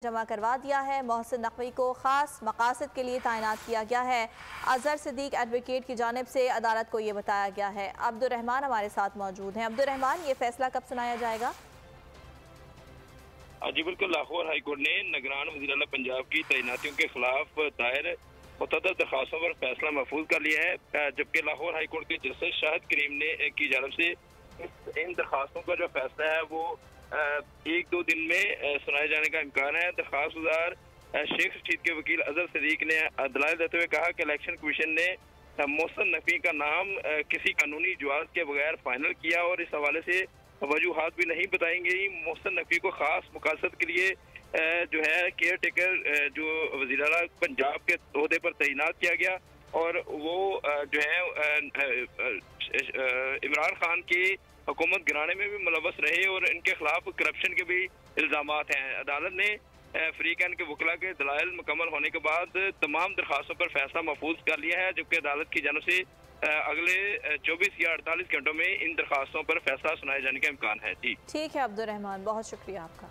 जमा करवा दिया है। मोहसिन नकवी को खास मकासद के लिए तैनात किया गया है। अजहर सिद्दीक एडवोकेट की जानिब से अदालत को ये बताया गया है। अब्दुर्रहमान हमारे साथ मौजूद हैं। अब्दुर्रहमान, ये फैसला कब सुनाया जाएगा? जी बिल्कुल, लाहौर हाईकोर्ट ने निगरान वज़ीर आला पंजाब की तैनातियों के खिलाफ दायर मुतअद्दिद दरखास्तों पर फैसला महफूज कर लिया है, जबकि लाहौर हाईकोर्ट के जस्टिस शाहिद करीम ने की जानिब से इन दरखास्तों का जो फैसला है वो 1-2 दिन में सुनाए जाने का इम्कान है। दरखास्त गुजार शेख रशीद के वकील अजहर सिद्दीक ने दलाइल देते हुए कहा कि इलेक्शन कमीशन ने मोहसिन नकवी का नाम किसी कानूनी जवाब के बगैर फाइनल किया और इस हवाले से वजूहात भी नहीं बताई गई। मोहसिन नकवी को खास मकासद के लिए जो है केयर टेकर जो वज़ीर आला पंजाब के ओहदे पर तैनात किया गया और वो जो है इमरान खान की हुकूमत गिराने में भी मुलव्वस रहे और इनके खिलाफ करप्शन के भी इल्जामात हैं। अदालत ने फरीकैन के वकला के दलाइल मुकम्मल होने के बाद तमाम दरखास्तों पर फैसला महफूज कर लिया है, जबकि अदालत की जानिब से अगले 24 या 48 घंटों में इन दरखास्तों पर फैसला सुनाए जाने का इम्कान है। जी ठीक है अब्दुर्रहमान, बहुत शुक्रिया आपका।